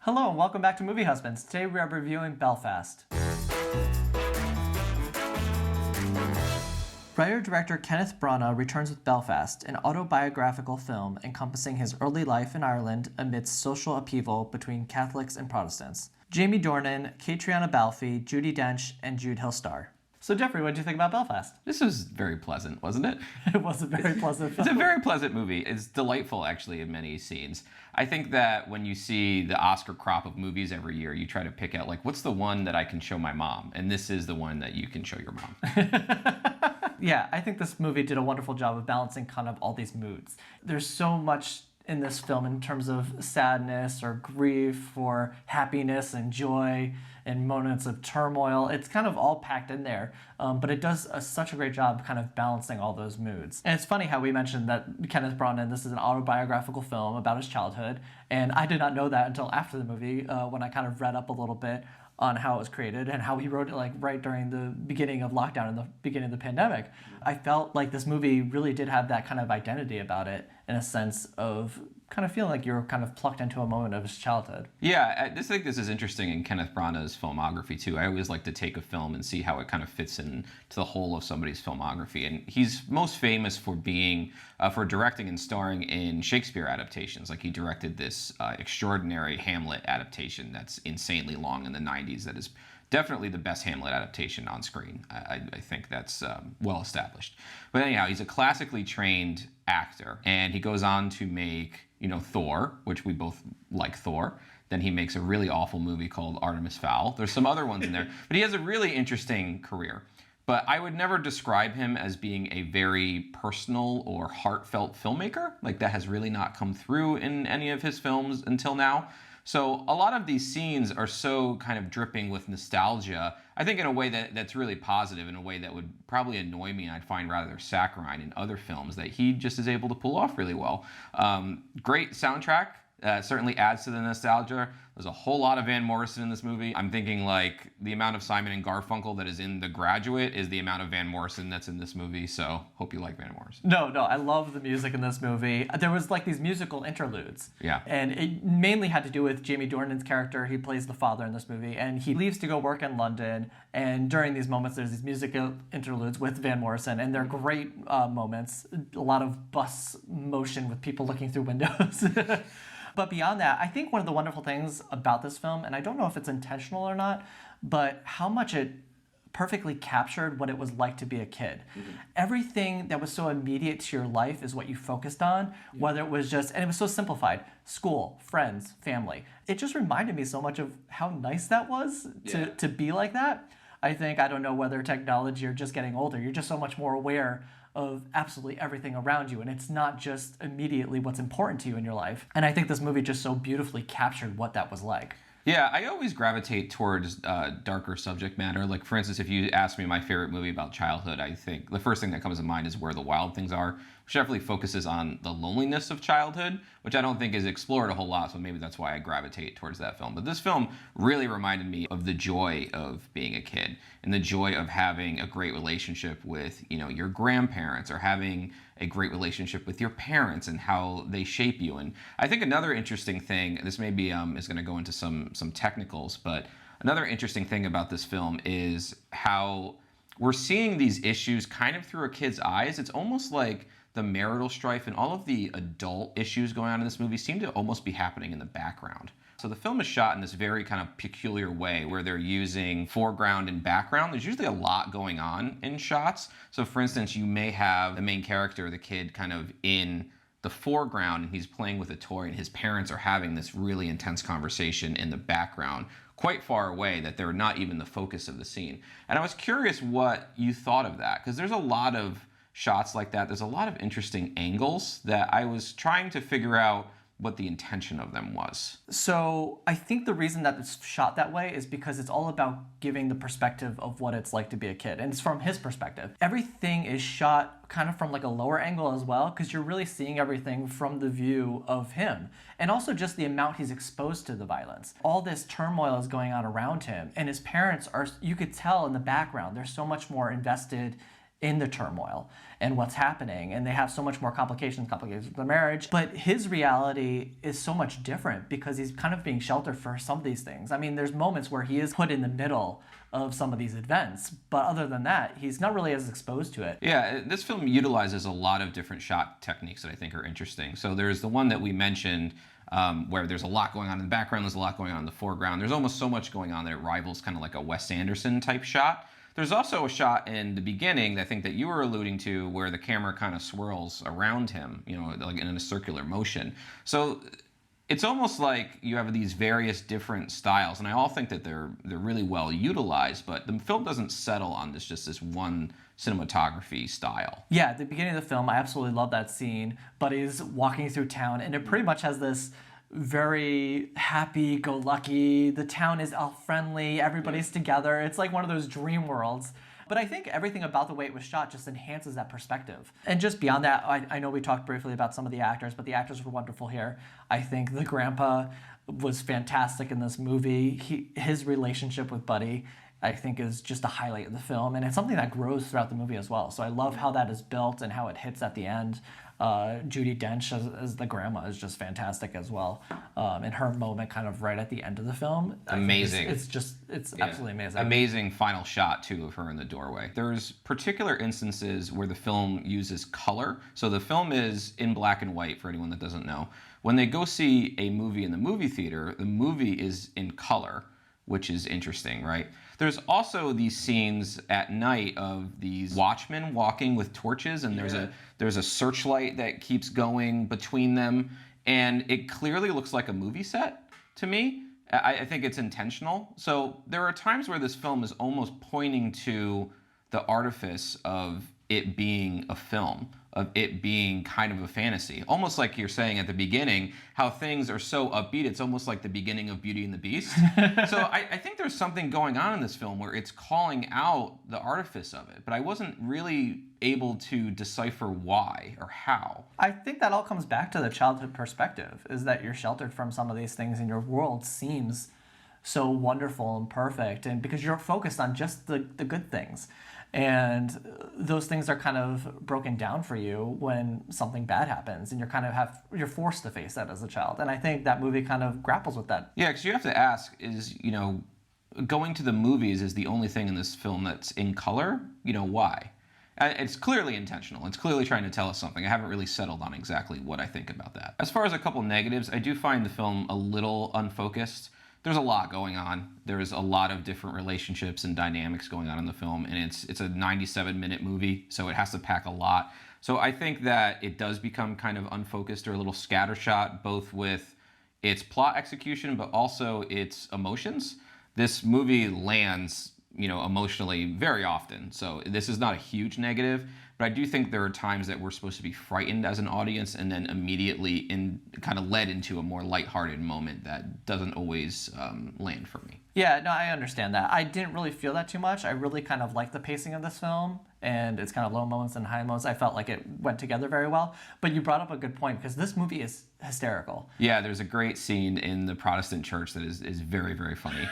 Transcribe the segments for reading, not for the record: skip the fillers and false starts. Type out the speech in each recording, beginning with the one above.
Hello and welcome back to Movie Husbands. Today we are reviewing Belfast. Writer-director Kenneth Branagh returns with Belfast, an autobiographical film encompassing his early life in Ireland amidst social upheaval between Catholics and Protestants. Jamie Dornan, Catriona Balfe, Judi Dench, and Jude Hill star. So Jeffrey, what did you think about Belfast? This was very pleasant, wasn't it? It was a very pleasant film. It's a very pleasant movie. It's delightful, actually, in many scenes. I think that when you see the Oscar crop of movies every year, you try to pick out, like, what's the one that I can show my mom? And this is the one that you can show your mom. Yeah, I think this movie did a wonderful job of balancing kind of all these moods. There's so much in this film in terms of sadness or grief or happiness and joy and moments of turmoil. It's kind of all packed in there, but it does such a great job kind of balancing all those moods. And it's funny how we mentioned that Kenneth Branagh, this is an autobiographical film about his childhood, and I did not know that until after the movie when I kind of read up a little bit on how it was created and how he wrote it like right during the beginning of lockdown and the beginning of the pandemic. I felt like this movie really did have that kind of identity about it in a sense of kind of feeling like you're kind of plucked into a moment of his childhood. Yeah, I think this is interesting in Kenneth Branagh's filmography too. I always like to take a film and see how it kind of fits into the whole of somebody's filmography. And he's most famous for being, for directing and starring in Shakespeare adaptations. Like he directed this extraordinary Hamlet adaptation that's insanely long in the 90s that is definitely the best Hamlet adaptation on screen. I think that's well established. But anyhow, he's a classically trained actor, and he goes on to make, Thor, which we both like Thor. Then he makes a really awful movie called Artemis Fowl. There's some other ones in there, but he has a really interesting career. But I would never describe him as being a very personal or heartfelt filmmaker. Like that has really not come through in any of his films until now. So a lot of these scenes are so kind of dripping with nostalgia, I think in a way that's really positive, in a way that would probably annoy me and I'd find rather saccharine in other films that he just is able to pull off really well. Great soundtrack. Certainly adds to the nostalgia. There's a whole lot of Van Morrison in this movie. I'm thinking like the amount of Simon and Garfunkel that is in The Graduate is the amount of Van Morrison that's in this movie, so hope you like Van Morrison. No, I love the music in this movie. There was like these musical interludes. Yeah. And it mainly had to do with Jamie Dornan's character. He plays the father in this movie, and he leaves to go work in London, and during these moments there's these musical interludes with Van Morrison, and they're great moments. A lot of bus motion with people looking through windows. But beyond that, I think one of the wonderful things about this film, and I don't know if it's intentional or not, but how much it perfectly captured what it was like to be a kid. Mm-hmm. Everything that was so immediate to your life is what you focused on, whether it was just, and it was so simplified, school, friends, family. It just reminded me so much of how nice that was to be like that. I think, I don't know whether technology or just getting older, you're just so much more aware of absolutely everything around you, and it's not just immediately what's important to you in your life. And I think this movie just so beautifully captured what that was like. Yeah, I always gravitate towards darker subject matter. Like, for instance, if you ask me my favorite movie about childhood, I think the first thing that comes to mind is Where the Wild Things Are, which definitely focuses on the loneliness of childhood, which I don't think is explored a whole lot, so maybe that's why I gravitate towards that film. But this film really reminded me of the joy of being a kid and the joy of having a great relationship with, your grandparents, or having a great relationship with your parents and how they shape you. And I think another interesting thing, this maybe is going to go into some technicals, but another interesting thing about this film is how we're seeing these issues kind of through a kid's eyes. It's almost like the marital strife and all of the adult issues going on in this movie seem to almost be happening in the background. So the film is shot in this very kind of peculiar way where they're using foreground and background. There's usually a lot going on in shots. So for instance, you may have the main character, the kid, kind of in the foreground and he's playing with a toy and his parents are having this really intense conversation in the background, quite far away, that they're not even the focus of the scene. And I was curious what you thought of that, because there's a lot of shots like that. There's a lot of interesting angles that I was trying to figure out what the intention of them was. So I think the reason that it's shot that way is because it's all about giving the perspective of what it's like to be a kid, and it's from his perspective. Everything is shot kind of from like a lower angle as well, because you're really seeing everything from the view of him, and also just the amount he's exposed to the violence. All this turmoil is going on around him, and his parents are, you could tell in the background, they're so much more invested in the turmoil and what's happening, and they have so much more complications with the marriage. But his reality is so much different because he's kind of being sheltered for some of these things. I mean, there's moments where he is put in the middle of some of these events, but other than that, he's not really as exposed to it. Yeah, this film utilizes a lot of different shot techniques that I think are interesting. So there's the one that we mentioned where there's a lot going on in the background, there's a lot going on in the foreground. There's almost so much going on that it rivals kind of like a Wes Anderson type shot. There's also a shot in the beginning that I think that you were alluding to where the camera kind of swirls around him, you know, like in a circular motion. So it's almost like you have these various different styles, and I all think that they're really well utilized, but the film doesn't settle on this one cinematography style. Yeah, at the beginning of the film, I absolutely love that scene. Buddy's walking through town, and it pretty much has this very happy-go-lucky, the town is all friendly, everybody's together. It's like one of those dream worlds. But I think everything about the way it was shot just enhances that perspective. And just beyond that, I know we talked briefly about some of the actors, but the actors were wonderful here. I think the grandpa was fantastic in this movie. His relationship with Buddy, I think, is just a highlight of the film, and it's something that grows throughout the movie as well. So I love how that is built and how it hits at the end. Judi Dench as the grandma is just fantastic as well, and her moment kind of right at the end of the film. Amazing. It's absolutely amazing. Amazing final shot too of her in the doorway. There's particular instances where the film uses color. So the film is in black and white for anyone that doesn't know. When they go see a movie in the movie theater, the movie is in color, which is interesting, right? There's also these scenes at night of these watchmen walking with torches, and there's a searchlight that keeps going between them, and it clearly looks like a movie set to me. I think it's intentional. So there are times where this film is almost pointing to the artifice of it being a film, of it being kind of a fantasy. Almost like you're saying at the beginning, how things are so upbeat, it's almost like the beginning of Beauty and the Beast. So I think there's something going on in this film where it's calling out the artifice of it, but I wasn't really able to decipher why or how. I think that all comes back to the childhood perspective, is that you're sheltered from some of these things and your world seems so wonderful and perfect, and because you're focused on just the good things. And those things are kind of broken down for you when something bad happens, and you're forced to face that as a child. And I think that movie kind of grapples with that. Yeah, because you have to ask, is, going to the movies is the only thing in this film that's in color? Why? It's clearly intentional. It's clearly trying to tell us something. I haven't really settled on exactly what I think about that. As far as a couple negatives, I do find the film a little unfocused. There's a lot going on. There's a lot of different relationships and dynamics going on in the film, and it's a 97-minute movie, so it has to pack a lot. So I think that it does become kind of unfocused or a little scattershot, both with its plot execution, but also its emotions. This movie lands, emotionally very often, so this is not a huge negative. But I do think there are times that we're supposed to be frightened as an audience and then immediately kind of led into a more lighthearted moment that doesn't always land for me. Yeah, no, I understand that. I didn't really feel that too much. I really kind of like the pacing of this film, and it's kind of low moments and high moments. I felt like it went together very well. But you brought up a good point, because this movie is hysterical. Yeah, there's a great scene in the Protestant church that is very, very funny.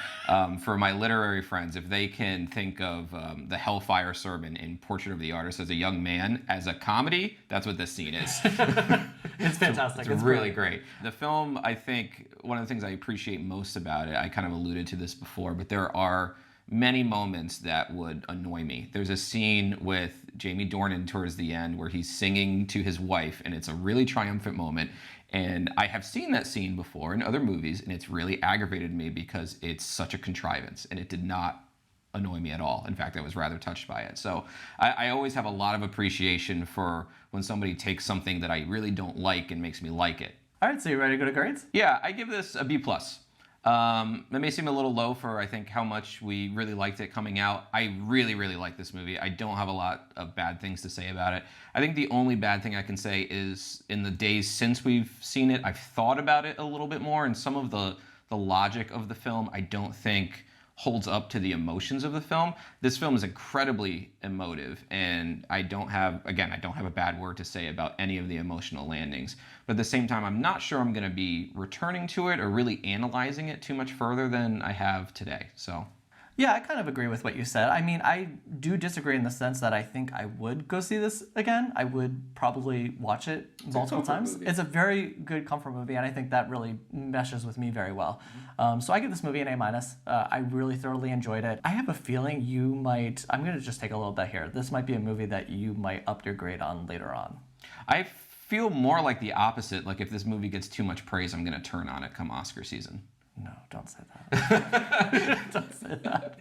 For my literary friends, if they can think of the Hellfire Sermon in Portrait of the Artist as a young man as a comedy, that's what this scene is. It's fantastic. It's really great. The film, I think, one of the things I appreciate most about it, I kind of alluded to this before, but there are many moments that would annoy me. There's a scene with Jamie Dornan towards the end where he's singing to his wife, and it's a really triumphant moment. And I have seen that scene before in other movies, and it's really aggravated me because it's such a contrivance, and it did not annoy me at all. In fact, I was rather touched by it. So I always have a lot of appreciation for when somebody takes something that I really don't like and makes me like it. All right, so you ready to go to grades? Yeah, I give this a B+. It may seem a little low for, I think, how much we really liked it coming out. I really, really like this movie. I don't have a lot of bad things to say about it. I think the only bad thing I can say is in the days since we've seen it, I've thought about it a little bit more, and some of the logic of the film I don't think holds up to the emotions of the film. This film is incredibly emotive, and I don't have a bad word to say about any of the emotional landings. But at the same time, I'm not sure I'm going to be returning to it or really analyzing it too much further than I have today. So, Yeah, I kind of agree with what you said. I mean, I do disagree in the sense that I think I would go see this again. I would probably watch it multiple times. movie. It's a very good comfort movie, and I think that really meshes with me very well. So I give this movie an A minus. I really thoroughly enjoyed it. I have a feeling you might. I'm going to just take a little bet here. This might be a movie that you might up your grade on later on. I feel more like the opposite. Like if this movie gets too much praise, I'm going to turn on it come Oscar season. No, don't say that. Don't say that.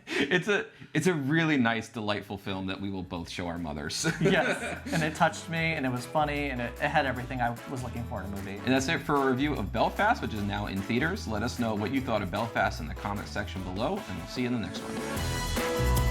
It's a really nice, delightful film that we will both show our mothers. Yes, and it touched me, and it was funny, and it had everything I was looking for in a movie. And that's it for a review of Belfast, which is now in theaters. Let us know what you thought of Belfast in the comments section below, and we'll see you in the next one.